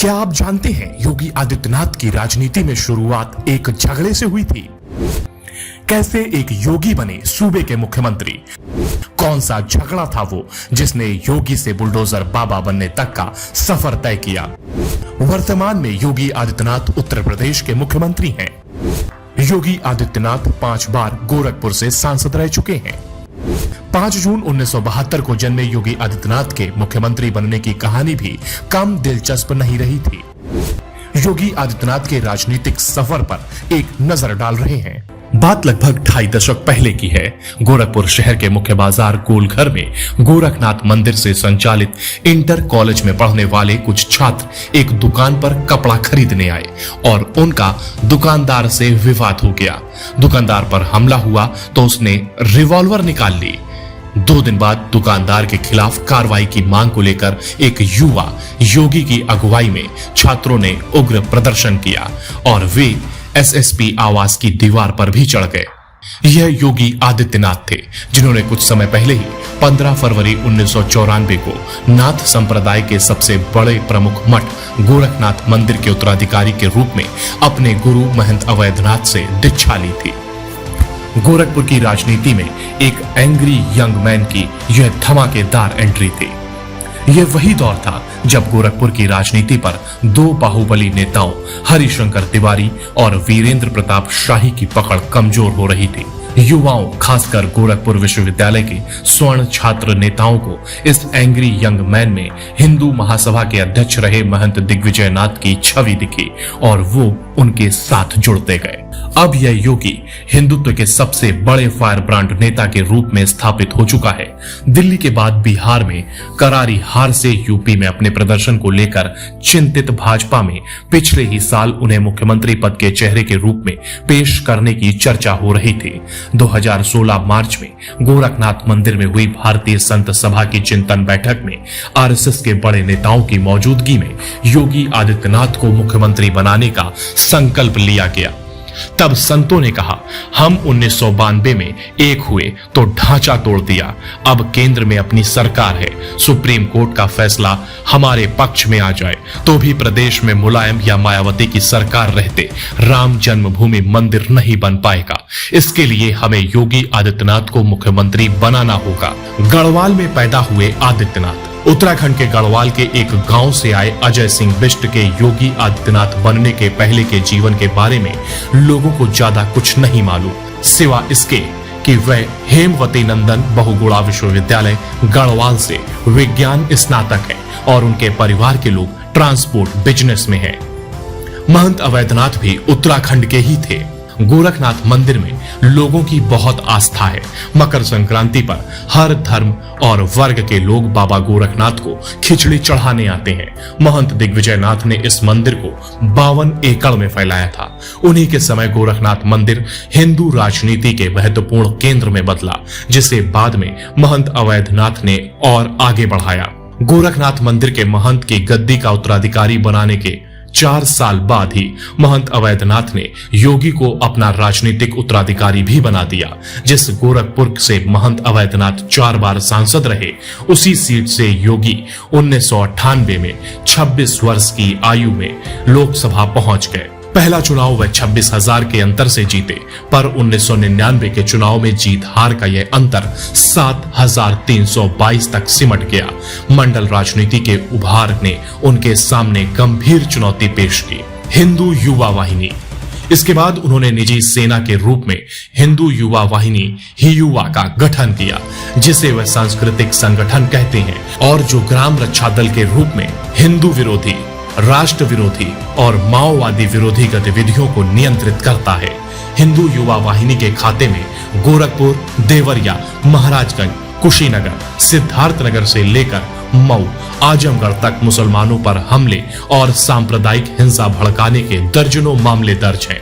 क्या आप जानते हैं योगी आदित्यनाथ की राजनीति में शुरुआत एक झगड़े से हुई थी? कैसे एक योगी बने सूबे के मुख्यमंत्री? कौन सा झगड़ा था वो जिसने योगी से बुलडोजर बाबा बनने तक का सफर तय किया? वर्तमान में योगी आदित्यनाथ उत्तर प्रदेश के मुख्यमंत्री हैं। योगी आदित्यनाथ 5 बार गोरखपुर से सांसद रह चुके हैं। 5 जून 1972 को जन्मे योगी आदित्यनाथ के मुख्यमंत्री बनने की कहानी भी कम दिलचस्प नहीं रही थी। योगी आदित्यनाथ के राजनीतिक सफर पर एक नजर डाल रहे हैं। बात लगभग 2.5 दशक पहले की है। गोरखपुर शहर के मुख्य बाजार गोलघर में गोरखनाथ मंदिर से संचालित इंटर कॉलेज में पढ़ने वाले कुछ छात्र एक दुकान पर कपड़ा खरीदने आए और उनका दुकानदार से विवाद हो गया। दुकानदार पर हमला हुआ तो उसने रिवॉल्वर निकाल ली। 2 दिन बाद दुकानदार के खिलाफ कार्रवाई की मांग को लेकर एक युवा योगी की अगुवाई में छात्रों ने उग्र प्रदर्शन किया और वे एसएसपी आवास की दीवार पर भी चढ़ गए। यह योगी आदित्यनाथ थे जिन्होंने कुछ समय पहले ही 15 फरवरी 1994 को नाथ संप्रदाय के सबसे बड़े प्रमुख मठ गोरखनाथ मंदिर के उत्तराधिकारी के रूप में अपने गुरु महंत अवैधनाथ से दीक्षा ली थी। गोरखपुर की राजनीति में एक एंग्री यंग मैन की यह धमाकेदार एंट्री थी। यह वही दौर था जब गोरखपुर की राजनीति पर 2 बाहुबली नेताओं हरिशंकर तिवारी और वीरेंद्र प्रताप शाही की पकड़ कमजोर हो रही थी। युवाओं, खासकर गोरखपुर विश्वविद्यालय के स्वर्ण छात्र नेताओं को इस एंग्री यंग मैन में हिंदू महासभा के अध्यक्ष रहे महंत दिग्विजय नाथ की छवि दिखी और वो उनके साथ जुड़ते गए। अब यह योगी हिंदुत्व के सबसे बड़े फायर ब्रांड नेता के रूप में स्थापित हो चुका है। दिल्ली के बाद बिहार में करारी हार से यूपी में अपने प्रदर्शन को लेकर चिंतित भाजपा में पिछले ही साल उन्हें मुख्यमंत्री पद के चेहरे के रूप में पेश करने की चर्चा हो रही थी। 2016 मार्च में गोरखनाथ मंदिर में हुई भारतीय संत सभा की चिंतन बैठक में आरएसएस के बड़े नेताओं की मौजूदगी में योगी आदित्यनाथ को मुख्यमंत्री बनाने का संकल्प लिया गया। तब संतों ने कहा, हम 1992 में एक हुए तो ढांचा तोड़ दिया, अब केंद्र में अपनी सरकार है। सुप्रीम कोर्ट का फैसला हमारे पक्ष में आ जाए तो भी प्रदेश में मुलायम या मायावती की सरकार रहते राम जन्मभूमि मंदिर नहीं बन पाएगा। इसके लिए हमें योगी आदित्यनाथ को मुख्यमंत्री बनाना होगा। गढ़वाल में पैदा हुए आदित्यनाथ उत्तराखंड के गढ़वाल के एक गांव से आए अजय सिंह बिष्ट के योगी आदित्यनाथ बनने के पहले के जीवन के बारे में लोगों को ज्यादा कुछ नहीं मालूम, सिवा इसके कि वह हेमवती नंदन बहुगुणा विश्वविद्यालय गढ़वाल से विज्ञान स्नातक हैं और उनके परिवार के लोग ट्रांसपोर्ट बिजनेस में हैं। महंत अवैधनाथ भी उत्तराखंड के ही थे। गोरखनाथ मंदिर में लोगों की बहुत आस्था है। मकर संक्रांति पर हर धर्म और वर्ग के लोग बाबा गोरखनाथ को खिचड़ी चढ़ाने आते हैं। महंत दिग्विजय नाथ ने इस मंदिर को 52 एकड़ में फैलाया था। उन्हीं के समय गोरखनाथ मंदिर हिंदू राजनीति के महत्वपूर्ण केंद्र में बदला, जिसे बाद में महंत अवैधनाथ ने और आगे बढ़ाया। गोरखनाथ मंदिर के महंत की गद्दी का उत्तराधिकारी बनाने के 4 साल बाद ही महंत अवैधनाथ ने योगी को अपना राजनीतिक उत्तराधिकारी भी बना दिया। जिस गोरखपुर से महंत अवैधनाथ 4 बार सांसद रहे, उसी सीट से योगी 1998 में 26 वर्ष की आयु में लोकसभा पहुंच गए। पहला चुनाव वह 26,000 के अंतर से जीते, पर 1999 के चुनाव में जीत हार का यह अंतर 7,322 तक सिमट गया। मंडल राजनीति के उभार ने उनके सामने गंभीर चुनौती पेश की, हिंदू युवा वाहिनी। इसके बाद उन्होंने निजी सेना के रूप में हिंदू युवा वाहिनी हियुवा का गठन किया, जिसे वह सांस्कृतिक संगठन कहते हैं और जो ग्राम रक्षा दल के रूप में हिंदू विरोधी, राष्ट्र विरोधी और माओवादी विरोधी गतिविधियों को नियंत्रित करता है। हिंदू युवा वाहिनी के खाते में गोरखपुर, देवरिया, महाराजगंज, कुशीनगर, सिद्धार्थनगर से लेकर मऊ, आजमगढ़ तक मुसलमानों पर हमले और सांप्रदायिक हिंसा भड़काने के दर्जनों मामले दर्ज हैं।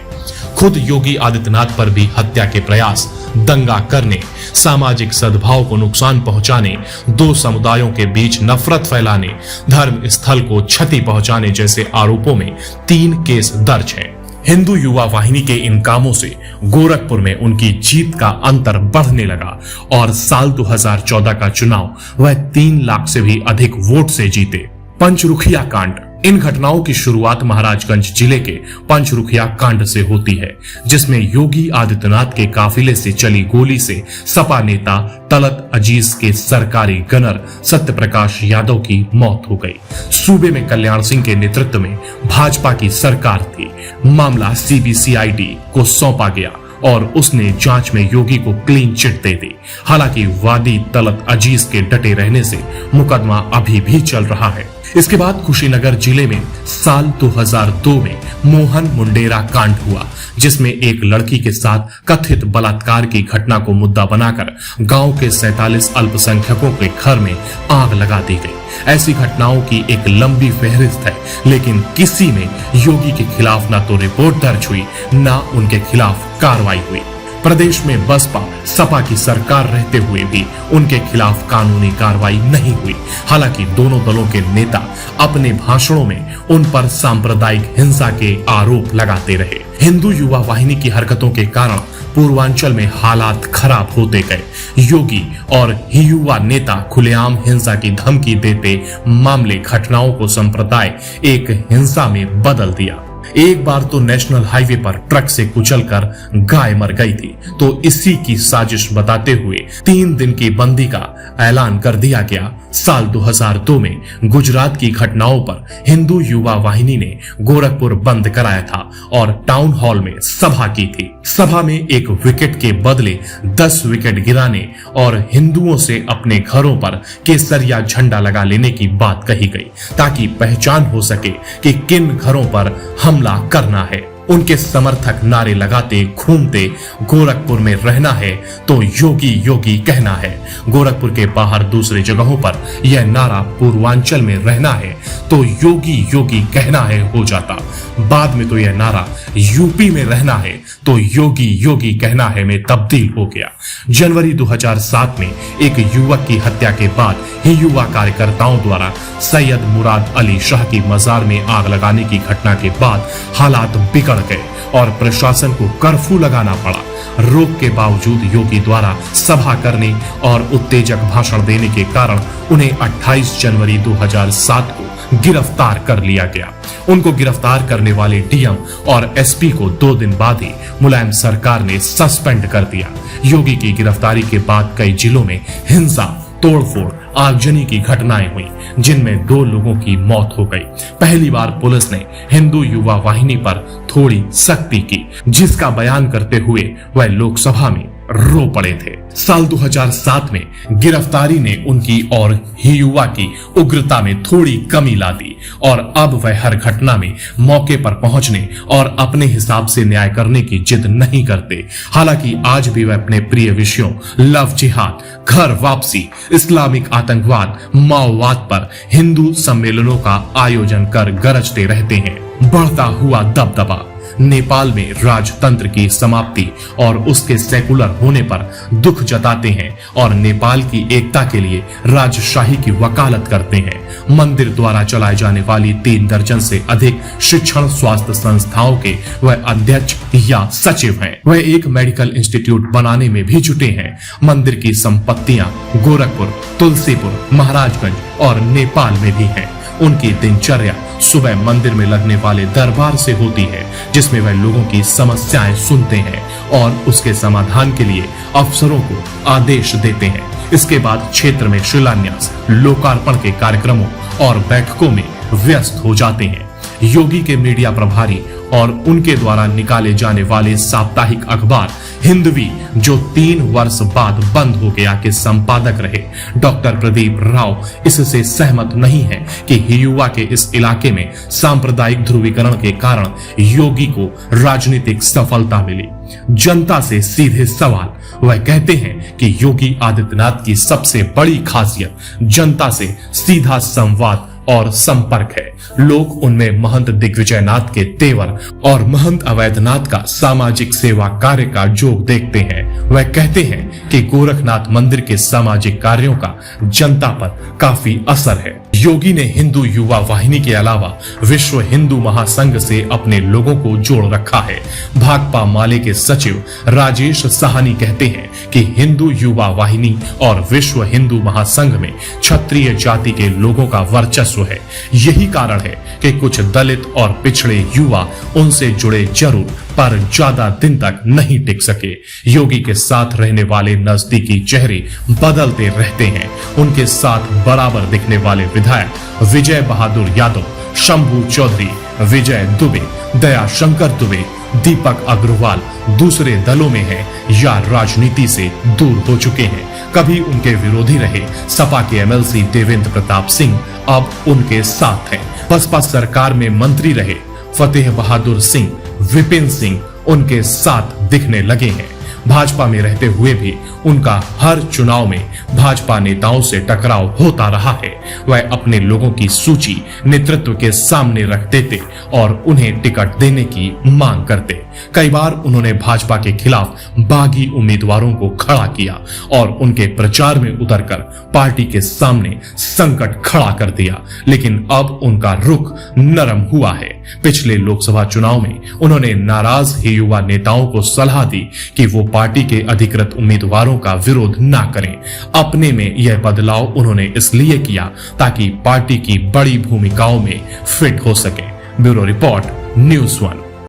खुद योगी आदित्यनाथ पर भी हत्या के प्रयास, दंगा करने, सामाजिक सद्भाव को नुकसान पहुंचाने, 2 समुदायों के बीच नफरत फैलाने, धर्म स्थल को क्षति पहुंचाने जैसे आरोपों में 3 केस दर्ज हैं। हिंदू युवा वाहिनी के इन कामों से गोरखपुर में उनकी जीत का अंतर बढ़ने लगा और साल 2014 का चुनाव वह 3 लाख से भी अधिक वोट से जीते। पंचरुखिया कांड, इन घटनाओं की शुरुआत महाराजगंज जिले के पंचरुखिया कांड से होती है, जिसमें योगी आदित्यनाथ के काफिले से चली गोली से सपा नेता तलत अजीज के सरकारी गनर सत्यप्रकाश यादव की मौत हो गई। सूबे में कल्याण सिंह के नेतृत्व में भाजपा की सरकार थी। मामला सीबीसीआईडी को सौंपा गया और उसने जांच में योगी को क्लीन चिट दे दी। हालांकि वादी तलत अजीज के डटे रहने से मुकदमा अभी भी चल रहा है। इसके बाद कुशीनगर जिले में साल 2002 में मोहन मुंडेरा कांड हुआ, जिसमें एक लड़की के साथ कथित बलात्कार की घटना को मुद्दा बनाकर गांव के 47 अल्पसंख्यकों के घर में आग लगा दी गई। ऐसी घटनाओं की एक लंबी फहरिस्त है, लेकिन किसी में योगी के खिलाफ न तो रिपोर्ट दर्ज हुई, न उनके खिलाफ कार्रवाई हुई। प्रदेश में बसपा सपा की सरकार रहते हुए भी उनके खिलाफ कानूनी कार्रवाई नहीं हुई। हालांकि दोनों दलों के नेता अपने भाषणों में उन पर सांप्रदायिक हिंसा के आरोप लगाते रहे। हिंदू युवा वाहिनी की हरकतों के कारण पूर्वांचल में हालात खराब होते गए। योगी और युवा नेता खुलेआम हिंसा की धमकी देते मामले घटनाओं को संप्रदाय एक हिंसा में बदल दिया। एक बार तो नेशनल हाईवे पर ट्रक से कुचलकर गाय मर गई थी, तो इसी की साजिश बताते हुए 3 दिन की बंदी का ऐलान कर दिया गया। साल 2002 में गुजरात की घटनाओं पर हिंदू युवा वाहिनी ने गोरखपुर बंद कराया था और टाउन हॉल में सभा की थी। सभा में 1 विकेट के बदले 10 विकेट गिराने और हिंदुओं से अपने घरों पर केसरिया झंडा लगा लेने की बात कही गई, ताकि पहचान हो सके कि किन घरों पर हमला करना है। उनके समर्थक नारे लगाते घूमते गोरखपुर में रहना है तो योगी योगी कहना है। गोरखपुर के बाहर दूसरी जगहों पर यह नारा पूर्वांचल में रहना है तो योगी योगी कहना है हो जाता। बाद में तो यह नारा यूपी में रहना है तो योगी योगी कहना है में तब्दील हो गया। जनवरी 2007 में एक युवक की हत्या के बाद ही युवा कार्यकर्ताओं द्वारा सैयद मुराद अली शाह की मजार में आग लगाने की घटना के बाद हालात बिगड़ गए और प्रशासन को कर्फ्यू लगाना पड़ा। रोक के बावजूद योगी द्वारा सभा करने और उत्तेजक भाषण देने के कारण उन्हें 28 जनवरी 2007 को गिरफ्तार कर लिया गया। उनको गिरफ्तार करने वाले डीएम और एसपी को 2 दिन बाद ही मुलायम सरकार ने सस्पेंड कर दिया। योगी की गिरफ्तारी के बाद कई जिलों में हिंसा, तोड़फोड़, आगजनी की घटनाएं हुई, जिनमें 2 लोगों की मौत हो गई। पहली बार पुलिस ने हिंदू युवा वाहिनी पर थोड़ी सख्ती की, जिसका बयान करते हुए वह लोकसभा में रो पड़े थे। साल 2007 में गिरफ्तारी ने उनकी और युवा की उग्रता में थोड़ी कमी ला दी और अब वह हर घटना में मौके पर पहुंचने और अपने हिसाब से न्याय करने की जिद नहीं करते। हालांकि आज भी वह अपने प्रिय विषयों लव जिहाद, घर वापसी, इस्लामिक आतंकवाद, माओवाद पर हिंदू सम्मेलनों का आयोजन कर गरजते रहते हैं। बढ़ता हुआ दबदबा, नेपाल में राजतंत्र की समाप्ति और उसके सेकुलर होने पर दुख जताते हैं और नेपाल की एकता के लिए राजशाही की वकालत करते हैं। मंदिर द्वारा चलाई जाने वाली 3 दर्जन से अधिक शिक्षण स्वास्थ्य संस्थाओं के वह अध्यक्ष या सचिव हैं। वह एक मेडिकल इंस्टीट्यूट बनाने में भी जुटे हैं। मंदिर की संपत्तियां गोरखपुर, तुलसीपुर, महाराजगंज और नेपाल में भी हैं। उनकी दिनचर्या सुबह मंदिर में लगने वाले दरबार से होती है, जिसमें वह लोगों की समस्याएं सुनते हैं और उसके समाधान के लिए अफसरों को आदेश देते हैं। इसके बाद क्षेत्र में शिलान्यास, लोकार्पण के कार्यक्रमों और बैठकों में व्यस्त हो जाते हैं। योगी के मीडिया प्रभारी और उनके द्वारा निकाले जाने वाले साप्ताहिक अखबार हिंदवी, जो 3 वर्ष बाद बंद हो गया, के संपादक रहे डॉक्टर प्रदीप राव इससे सहमत नहीं है कि युवा के इस इलाके में सांप्रदायिक ध्रुवीकरण के कारण योगी को राजनीतिक सफलता मिली। जनता से सीधे सवाल, वह कहते हैं कि योगी आदित्यनाथ की सबसे बड़ी खासियत जनता से सीधा संवाद और संपर्क है। लोग उनमें महंत दिग्विजयनाथ के तेवर और महंत अवैधनाथ का सामाजिक सेवा कार्य का जोग देखते हैं। वह कहते हैं कि गोरखनाथ मंदिर के सामाजिक कार्यों का जनता पर काफी असर है। योगी ने हिंदू युवा वाहिनी के अलावा विश्व हिंदू महासंघ से अपने लोगों को जोड़ रखा है। भाकपा माले के सचिव राजेश साहनी कहते हैं कि हिंदू युवा वाहिनी और विश्व हिंदू महासंघ में क्षत्रिय जाति के लोगों का वर्चस्व है। यही कारण है कि कुछ दलित और पिछड़े युवा उनसे जुड़े जरूर, पर ज्यादा दिन तक नहीं टिक सके। योगी के साथ रहने वाले नजदीकी चेहरे बदलते रहते हैं। उनके साथ बराबर दिखने वाले विधायक विजय बहादुर यादव, शंभू चौधरी, विजय दुबे, दया शंकर दुबे, दीपक अग्रवाल दूसरे दलों में हैं या राजनीति से दूर हो चुके हैं। कभी उनके विरोधी रहे सपा के एमएलसी देवेंद्र प्रताप सिंह अब उनके साथ हैं। बसपा सरकार में मंत्री रहे फतेह बहादुर सिंह, विपिन सिंह उनके साथ दिखने लगे हैं। भाजपा में रहते हुए भी उनका हर चुनाव में भाजपा नेताओं से टकराव होता रहा है। वह अपने लोगों की सूची नेतृत्व के सामने रख देते और उन्हें टिकट देने की मांग करते। कई बार उन्होंने भाजपा के खिलाफ बागी उम्मीदवारों को खड़ा किया और उनके प्रचार में उतरकर पार्टी के सामने संकट खड़ा कर दिया, लेकिन अब उनका रुख नरम हुआ है। पिछले लोकसभा चुनाव में उन्होंने नाराज ही युवा नेताओं को सलाह दी कि वो पार्टी के अधिकृत उम्मीदवारों का विरोध ना करें। अपने में यह बदलाव उन्होंने इसलिए किया ताकि पार्टी की बड़ी भूमिकाओं में फिट हो सके। Bureau report, news 1।